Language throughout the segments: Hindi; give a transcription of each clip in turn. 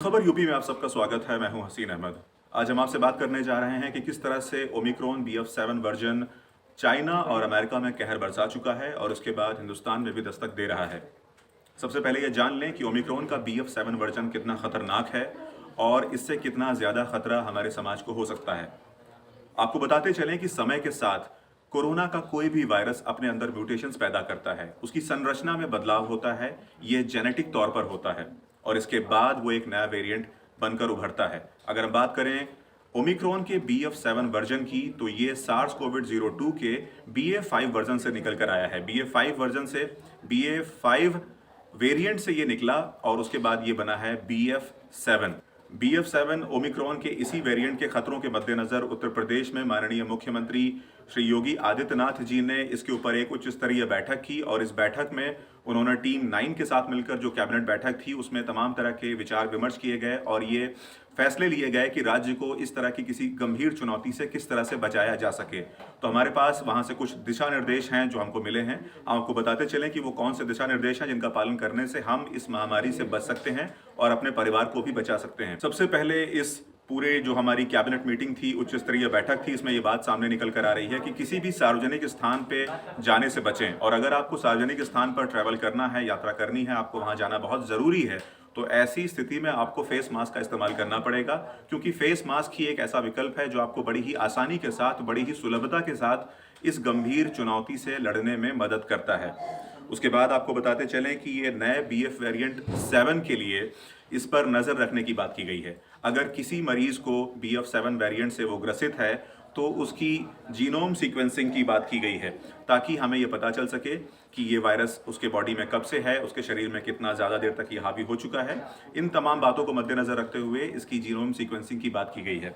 खबर यूपी में आप सबका स्वागत है। मैं हूं हसीन अहमद। आज हम आपसे बात करने जा रहे हैं कि किस तरह से ओमिक्रॉन BF7 वर्जन चाइना और अमेरिका में कहर बरसा चुका है और उसके बाद हिंदुस्तान में भी दस्तक दे रहा है। सबसे पहले ये जान लें कि ओमिक्रॉन का BF7 वर्जन कितना खतरनाक है और इससे कितना ज़्यादा खतरा हमारे समाज को हो सकता है। आपको बताते चलें कि समय के साथ कोरोना का कोई भी वायरस अपने अंदर म्यूटेशंस पैदा करता है, उसकी संरचना में बदलाव होता है, ये जेनेटिक तौर पर होता है और इसके बाद वो एक नया वेरिएंट बनकर उभरता है। अगर हम बात करें ओमिक्रॉन के BF7 वर्जन की, तो ये SARS-CoV-2 के BA5 वर्जन से निकल कर आया है। BA5 वर्जन से BA5 वेरिएंट से ये निकला और उसके बाद ये बना है BF7 ओमिक्रॉन के इसी वेरिएंट के खतरों के मद्देनजर उत्तर प्रदेश में माननीय मुख्यमंत्री श्री योगी आदित्यनाथ जी ने इसके ऊपर एक उच्च स्तरीय बैठक की और इस बैठक में उन्होंने टीम 9 के साथ मिलकर जो कैबिनेट बैठक थी उसमें तमाम तरह के विचार विमर्श किए गए और ये फैसले लिए गए कि राज्य को इस तरह की किसी गंभीर चुनौती से किस तरह से बचाया जा सके। तो हमारे पास वहां से कुछ दिशा निर्देश हैं जो हमको मिले हैं। हम आपको बताते चलें कि वो कौन से दिशा निर्देश हैं जिनका पालन करने से हम इस महामारी से बच सकते हैं और अपने परिवार को भी बचा सकते हैं। सबसे पहले इस पूरे जो हमारी कैबिनेट मीटिंग थी, उच्च स्तरीय बैठक थी, इसमें ये बात सामने निकल कर आ रही है कि किसी भी सार्वजनिक स्थान पे जाने से बचें और अगर आपको सार्वजनिक स्थान पर ट्रैवल करना है, यात्रा करनी है, आपको वहां जाना बहुत ज़रूरी है, तो ऐसी स्थिति में आपको फेस मास्क का इस्तेमाल करना पड़ेगा क्योंकि फेस मास्क ही एक ऐसा विकल्प है जो आपको बड़ी ही आसानी के साथ, बड़ी ही सुलभता के साथ इस गंभीर चुनौती से लड़ने में मदद करता है। उसके बाद आपको बताते चलें कि ये नए BF वेरिएंट 7 के लिए इस पर नज़र रखने की बात की गई है। अगर किसी मरीज को BF7 वेरिएंट से वो ग्रसित है तो उसकी जीनोम सीक्वेंसिंग की बात की गई है ताकि हमें ये पता चल सके कि ये वायरस उसके बॉडी में कब से है, उसके शरीर में कितना ज़्यादा देर तक ये हावी हो चुका है। इन तमाम बातों को मद्देनज़र रखते हुए इसकी जीनोम सीक्वेंसिंग की बात की गई है।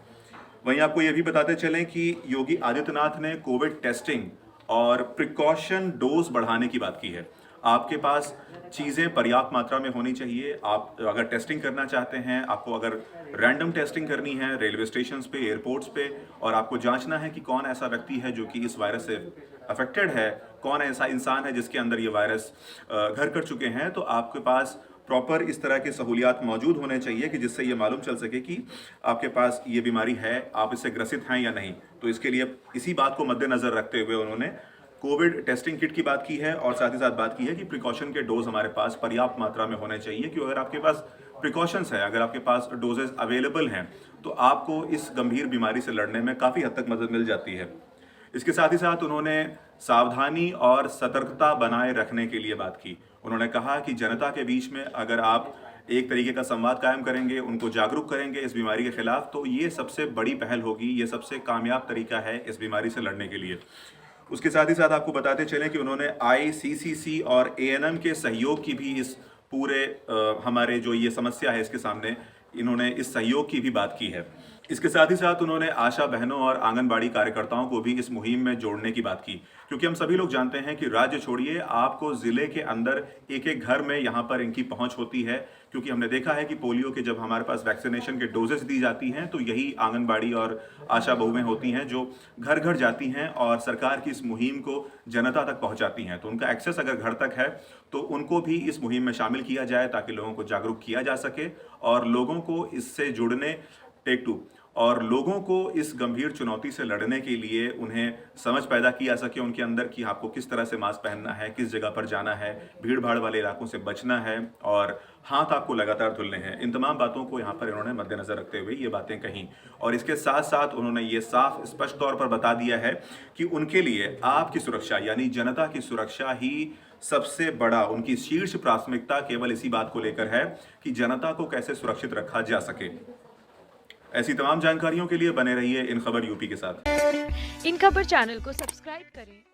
वहीं आपको ये भी बताते चलें कि योगी आदित्यनाथ ने कोविड टेस्टिंग और प्रिकॉशन डोज बढ़ाने की बात की है। आपके पास चीज़ें पर्याप्त मात्रा में होनी चाहिए। आप अगर टेस्टिंग करना चाहते हैं, आपको अगर रैंडम टेस्टिंग करनी है रेलवे स्टेशंस पे, एयरपोर्ट्स पे, और आपको जांचना है कि कौन ऐसा व्यक्ति है जो कि इस वायरस से अफेक्टेड है, कौन ऐसा इंसान है जिसके अंदर ये वायरस घर कर चुके हैं, तो आपके पास प्रॉपर इस तरह की सहूलियात मौजूद होने चाहिए कि जिससे ये मालूम चल सके कि आपके पास ये बीमारी है, आप इससे ग्रसित हैं या नहीं। तो इसके लिए इसी बात को मद्देनज़र रखते हुए उन्होंने कोविड टेस्टिंग किट की बात की है और साथ ही साथ बात की है कि प्रिकॉशन के डोज हमारे पास पर्याप्त मात्रा में होने चाहिए कि अगर आपके पास प्रिकॉशंस है, अगर आपके पास डोजेस अवेलेबल हैं, तो आपको इस गंभीर बीमारी से लड़ने में काफ़ी हद तक मदद मिल जाती है। इसके साथ ही साथ उन्होंने सावधानी और सतर्कता बनाए रखने के लिए बात की। उन्होंने कहा कि जनता के बीच में अगर आप एक तरीके का संवाद कायम करेंगे, उनको जागरूक करेंगे इस बीमारी के खिलाफ, तो ये सबसे बड़ी पहल होगी, ये सबसे कामयाब तरीका है इस बीमारी से लड़ने के लिए। उसके साथ ही साथ आपको बताते चलें कि उन्होंने ICCC और ANM के सहयोग की भी इस पूरे हमारे जो ये समस्या है इसके सामने, इन्होंने इस सहयोग की भी बात की है। इसके साथ ही साथ उन्होंने आशा बहनों और आंगनबाड़ी कार्यकर्ताओं को भी इस मुहिम में जोड़ने की बात की क्योंकि हम सभी लोग जानते हैं कि राज्य छोड़िए, आपको ज़िले के अंदर एक एक घर में यहाँ पर इनकी पहुँच होती है क्योंकि हमने देखा है कि पोलियो के जब हमारे पास वैक्सीनेशन के डोजेस दी जाती हैं तो यही आंगनबाड़ी और आशा बहुएं होती हैं जो घर घर जाती हैं और सरकार की इस मुहिम को जनता तक पहुँचाती हैं। तो उनका एक्सेस अगर घर तक है तो उनको भी इस मुहिम में शामिल किया जाए ताकि लोगों को जागरूक किया जा सके और लोगों को इससे जुड़ने टेक 2 और लोगों को इस गंभीर चुनौती से लड़ने के लिए उन्हें समझ पैदा की जा सके उनके अंदर कि आपको किस तरह से मास्क पहनना है, किस जगह पर जाना है, भीड़ भाड़ वाले इलाकों से बचना है और हाथ आपको लगातार धुलने हैं। इन तमाम बातों को यहाँ पर इन्होंने मद्देनजर रखते हुए ये बातें कहीं और इसके साथ साथ उन्होंने ये साफ स्पष्ट तौर पर बता दिया है कि उनके लिए आपकी सुरक्षा यानी जनता की सुरक्षा ही सबसे बड़ा, उनकी शीर्ष प्राथमिकता केवल इसी बात को लेकर है कि जनता को कैसे सुरक्षित रखा जा सके। ऐसी तमाम जानकारियों के लिए बने रहिए इन खबर यूपी के साथ। इन खबर चैनल को सब्सक्राइब करें।